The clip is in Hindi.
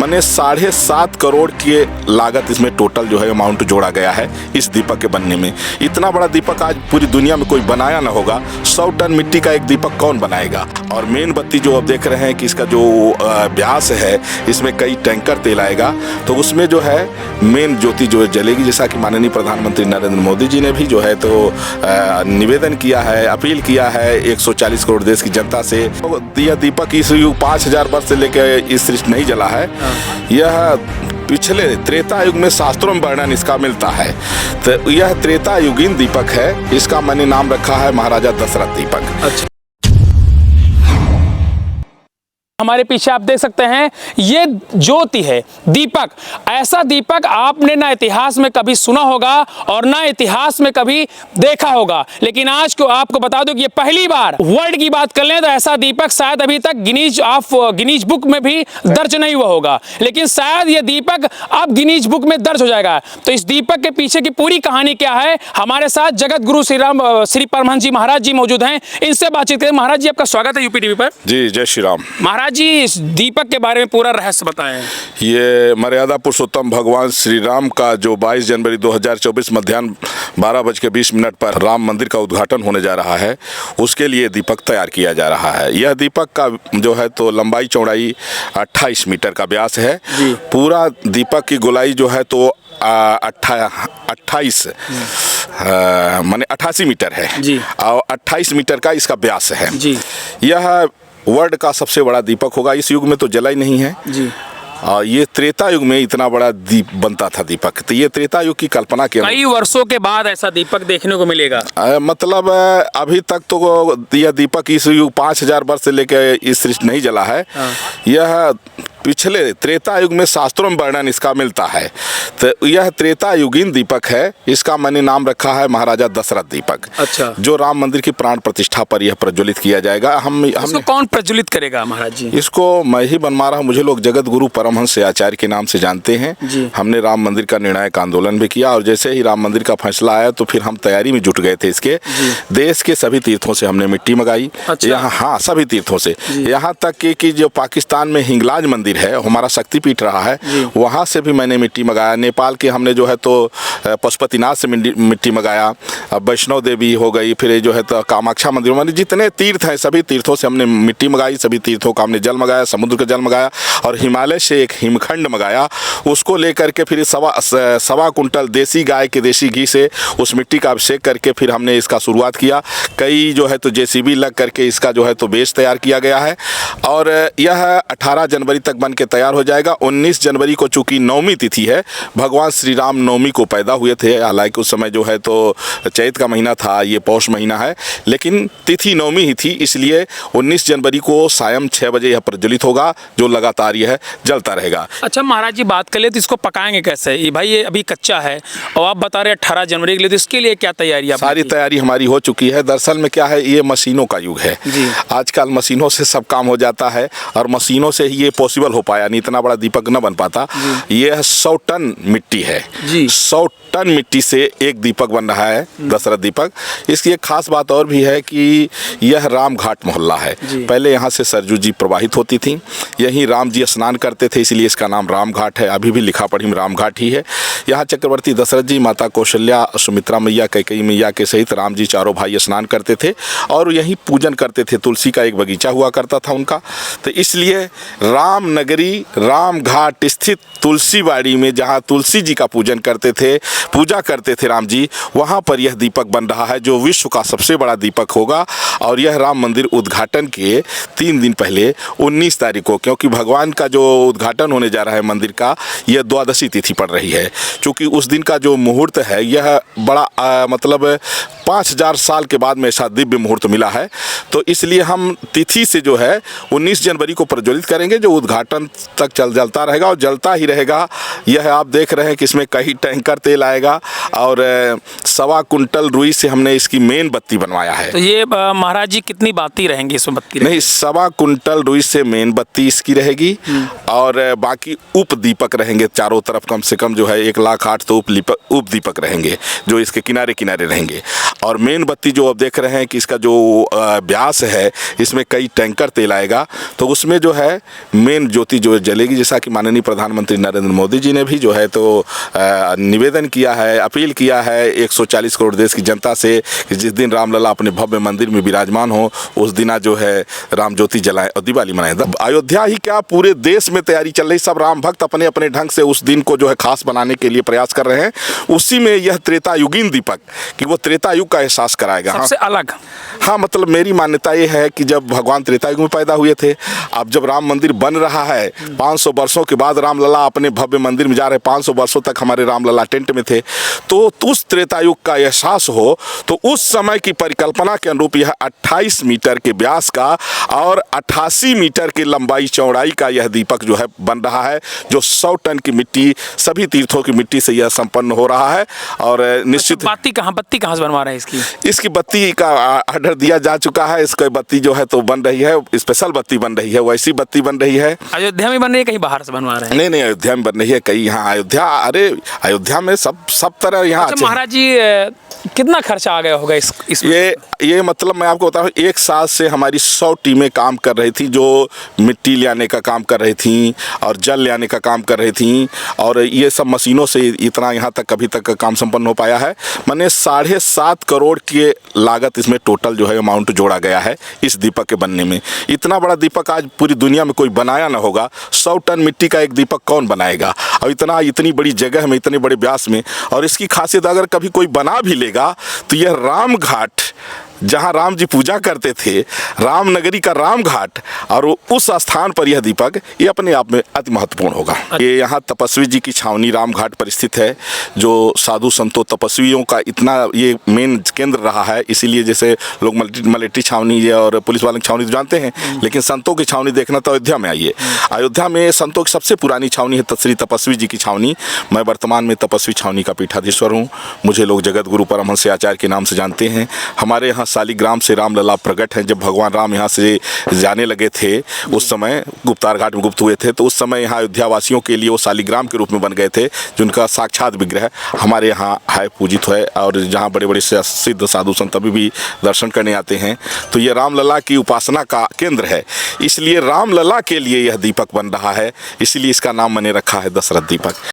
माने 7.5 करोड़ की लागत इसमें टोटल जो है अमाउंट जोड़ा गया है इस दीपक के बनने में। इतना बड़ा दीपक आज पूरी दुनिया में कोई बनाया ना होगा। 100 टन मिट्टी का एक दीपक कौन बनाएगा। और मेन बत्ती जो आप देख रहे हैं कि इसका जो व्यास है, इसमें कई टैंकर तेल आएगा, तो उसमें जो है मेन ज्योति जो जलेगी। जैसा कि माननीय प्रधानमंत्री नरेंद्र मोदी जी ने भी जो है तो निवेदन किया है, अपील किया है 140 करोड़ देश की जनता से। तो यह दीपक इस युग 5000 वर्ष से लेकर इस सृष्टि नहीं जला है। यह पिछले त्रेता युग में शास्त्रों में वर्णन इसका मिलता है। तो यह त्रेता युगीन दीपक है। इसका मैंने नाम रखा है महाराजा दशरथ दीपक। अच्छा, हमारे पीछे आप देख सकते हैं ये ज्योति है, दीपक। ऐसा दीपक आपने ना इतिहास में कभी सुना होगा और ना इतिहास में कभी देखा होगा। लेकिन आज को आपको बता दूं कि ये पहली बार वर्ल्ड की बात कर लें तो ऐसा दीपक शायद अभी तक गिनीज बुक में भी दर्ज नहीं हुआ होगा। लेकिन शायद ये दीपक अब गिनीज बुक में दर्ज हो जाएगा। तो इस दीपक के पीछे की पूरी कहानी क्या है, हमारे साथ जगत गुरु श्री परमहंस जी महाराज जी मौजूद हैं। इनसे बातचीत करें। महाराज जी, आपका स्वागत है यूपी टीवी पर। जी, जय श्री राम। महाराज जी, इस दीपक के बारे में पूरा रहस्य बताएं। ये मर्यादा पुरुषोत्तम भगवान श्री राम का जो 22 जनवरी 2024 मध्याह्न 12:20 पर राम मंदिर का उद्घाटन होने जा रहा है, उसके लिए दीपक तैयार किया जा रहा है। यह दीपक का जो है तो लंबाई चौड़ाई 28 मीटर का व्यास है। पूरा दीपक की गोलाई जो है तो 28 माने 88 मीटर है जी। और 28 मीटर का इसका व्यास है जी। यह वर्ल्ड का सबसे बड़ा दीपक होगा। इस युग में तो जला ही नहीं है जी। ये त्रेता युग में इतना बड़ा दीप बनता था दीपक। तो ये त्रेता युग की कल्पना के कई वर्षों के बाद ऐसा दीपक देखने को मिलेगा। मतलब अभी तक तो यह दीपक इस युग 5000 वर्ष से लेकर इस सृष्टि नहीं जला है। यह पिछले त्रेता युग में शास्त्रों में वर्णन इसका मिलता है। तो यह त्रेता युगीन दीपक है। इसका मैंने नाम रखा है महाराजा दशरथ दीपक। अच्छा, जो राम मंदिर की प्राण प्रतिष्ठा पर यह प्रज्वलित किया जाएगा। इसको कौन प्रज्वलित करेगा महाराज जी? इसको मैं ही बनवा रहा हूँ। मुझे लोग जगत गुरु परमहंस आचार्य के नाम से जानते हैं। हमने राम मंदिर का निर्णायक आंदोलन भी किया और जैसे ही राम मंदिर का फैसला आया तो फिर हम तैयारी में जुट गए थे। इसके देश के सभी तीर्थों से हमने मिट्टी मंगाई। यहाँ, हाँ, सभी तीर्थों से, यहाँ तक कि जो पाकिस्तान में हिंगलाज मंदिर है, हमारा शक्तिपीठ रहा है, वहां से भी मैंने मिट्टी मंगाया। नेपाल के हमने जो है तो पशुपतिनाथ से मिट्टी मंगाया। वैष्णो देवी हो गई, फिर जो है तो कामाख्या मंदिर, माने जितने तीर्थ हैं सभी तीर्थों से हमने मिट्टी मंगाई। सभी तीर्थों का हमने जल मंगाया, समुद्र का जल मंगाया और हिमालय से एक हिमखंड मंगाया। उसको लेकर के फिर सवा कुंटल देसी गाय के देसी घी से उस मिट्टी का अभिषेक करके फिर हमने इसका शुरुआत किया। कई जो है तो जेसीबी लग करके इसका जो है तो बेस तैयार किया गया है और यह 18 जनवरी तक बन के तैयार हो जाएगा। 19 जनवरी को चूंकि नवमी तिथि है, भगवान श्री राम नवमी को पैदा हुए थे। हालांकि उस समय जो है तो चैत का महीना था, ये पौष महीना है, लेकिन तिथि नवमी ही थी, इसलिए 19 जनवरी को सायं 6 बजे यह प्रज्वलित होगा, जो लगातार यह जलता रहेगा। अच्छा महाराज जी, बात कर ले तो इसको पकाएंगे कैसे? ये भाई ये अभी कच्चा है और आप बता रहे 18 जनवरी के लिए, तो इसके लिए क्या तैयारी? सारी तैयारी हमारी हो चुकी है। दरअसल में क्या है, ये मशीनों का युग है। आजकल मशीनों से सब काम हो जाता है और मशीनों से ही ये पॉसिबल हो पाया, नहीं इतना बड़ा दीपक न बन पाता। यह 100 टन मिट्टी है जी। 100 टन मिट्टी से एक दीपक बन रहा है, दशरथ दीपक। इसकी एक खास बात और भी है कि यह राम घाट मोहल्ला है। पहले यहाँ से सरजू जी प्रवाहित होती थी, यहीं राम जी स्नान करते थे, इसलिए इसका नाम राम घाट है। अभी भी लिखा पढ़ी में राम घाट ही है। यहाँ चक्रवर्ती दशरथ जी, माता कौशल्या, सुमित्रा मैया, कैकेयी मैया के सहित राम जी चारों भाई स्नान करते थे और यहीं पूजन करते थे। तुलसी का एक बगीचा हुआ करता था उनका। तो इसलिए राम नगरी, राम घाट स्थित तुलसी बाड़ी में जहाँ तुलसी जी का पूजा करते थे राम जी, वहाँ पर यह दीपक बन रहा है, जो विश्व का सबसे बड़ा दीपक होगा। और यह राम मंदिर उद्घाटन के 3 दिन पहले 19 तारीख को, क्योंकि भगवान का जो उद्घाटन होने जा रहा है मंदिर का, यह द्वादशी तिथि पड़ रही है। चूँकि उस दिन का जो मुहूर्त है, यह बड़ा मतलब 5000 साल के बाद में ऐसा दिव्य मुहूर्त मिला है। तो इसलिए हम तिथि से जो है 19 जनवरी को प्रज्वलित करेंगे, जो उद्घाटन तक जलता रहेगा और जलता ही रहेगा। यह आप देख रहे हैं कि इसमें कई टैंकर तेल आएगा और 1.25 कुंटल रुई से हमने इसकी मेन बत्ती बनवाया है। तो ये महाराज जी कितनी बाती रहेंगी इसमें? बत्ती नहीं, 1.25 कुंटल रुई से मेन बत्ती इसकी रहेगी और बाकी उप दीपक रहेंगे चारों तरफ। कम से कम जो है 1,08,000 तो उप दीपक रहेंगे, जो इसके किनारे किनारे रहेंगे। और मेन बत्ती जो अब देख रहे हैं कि इसका जो व्यास है इसमें कई टैंकर तेल आएगा, तो उसमें जो है मेन ज्योति जो जलेगी। जैसा कि माननीय प्रधानमंत्री नरेंद्र मोदी जी ने भी जो है तो निवेदन किया है, अपील किया है 140 करोड़ देश की जनता से कि जिस दिन रामलला अपने भव्य मंदिर में विराजमान हो उस दिन जो है राम ज्योति जलाएं और दिवाली मनाएं। अयोध्या ही क्या पूरे देश में तैयारी चल रही, सब राम भक्त अपने अपने ढंग से उस दिन को जो है खास बनाने के लिए प्रयास कर रहे हैं। उसी में यह त्रेतायुगीन दीपक कि वो त्रेतायुग का एहसास कराएगा। सबसे अलग। हाँ, मतलब मेरी मान्यता ये है कि जब भगवान त्रेतायुग में पैदा हुए थे, अब जब राम मंदिर बन रहा है 500 वर्षों के बाद रामलला अपने भव्य मंदिर में जा रहे, 500 वर्षों तक हमारे रामलला टेंट में थे, तो उस त्रेतायुग का एहसास हो तो उस समय की परिकल्पना के अनुरूप यह 28 मीटर के व्यास का और 88 मीटर की लंबाई चौड़ाई का यह दीपक जो है बन रहा है, जो 100 टन की मिट्टी, सभी तीर्थों की मिट्टी से यह संपन्न हो रहा है। और निश्चित बत्ती कहाँ से बनवा रहे हैं इसकी बत्ती का ऑर्डर दिया जा चुका है। इसकी बत्ती जो है तो बन रही है, स्पेशल बत्ती बन रही है, वैसी बत्ती बन रही है। अयोध्या में बन रही है, कहीं बाहर से बनवा रहे हैं? नहीं, अयोध्या में बन रही है, कहीं यहाँ अयोध्या, अरे अयोध्या में सब तरह यहाँ। अच्छा महाराज जी, कितना खर्चा आ गया होगा इस ये मतलब मैं आपको बताऊँ, एक साल से हमारी 100 टीमें काम कर रही थी, जो मिट्टी ले आने का काम कर रही थी और जल ले आने का काम कर रही थी, और ये सब मशीनों से इतना यहाँ तक अभी तक काम संपन्न हो पाया है। मैंने 7.5 करोड़ की लागत इसमें टोटल जो है अमाउंट जोड़ा गया है इस दीपक के बनने में। इतना बड़ा दीपक आज पूरी दुनिया में कोई बनाया ना होगा। 100 टन मिट्टी का एक दीपक कौन बनाएगा, और इतनी बड़ी जगह में, इतने बड़े व्यास में। और इसकी खासियत अगर कभी कोई बना भी लेगा तो यह राम घाट, जहाँ राम जी पूजा करते थे, रामनगरी का राम घाट, और उस स्थान पर यह दीपक, ये अपने आप में अति महत्वपूर्ण होगा। ये यहाँ तपस्वी जी की छावनी राम घाट पर स्थित है, जो साधु संतों तपस्वियों का इतना ये मेन केंद्र रहा है। इसीलिए जैसे लोग मलेट्री छावनी और पुलिस वालों की छावनी तो जानते हैं, लेकिन संतों की छावनी देखना तो अयोध्या में आइए। अयोध्या में संतों की सबसे पुरानी छावनी है श्री तपस्वी जी की छावनी। मैं वर्तमान में तपस्वी छावनी का पीठाधीश्वर हूँ। मुझे लोग जगत गुरु परमहंस आचार्य के नाम से जानते हैं। हमारे यहाँ शालिग्राम से रामलला प्रकट हैं। जब भगवान राम यहाँ से जाने लगे थे, उस समय गुप्तार घाट में गुप्त हुए थे, तो उस समय यहाँ अयोध्या वासियों के लिए वो शालिग्राम के रूप में बन गए थे, जिनका साक्षात विग्रह हमारे यहाँ है, पूजित है, और जहाँ बड़े बड़े सिद्ध साधु संत अभी भी दर्शन करने आते हैं। तो ये रामलला की उपासना का केंद्र है, इसलिए रामलला के लिए यह दीपक बन रहा है, इसलिए इसका नाम मैंने रखा है दशरथ दीपक।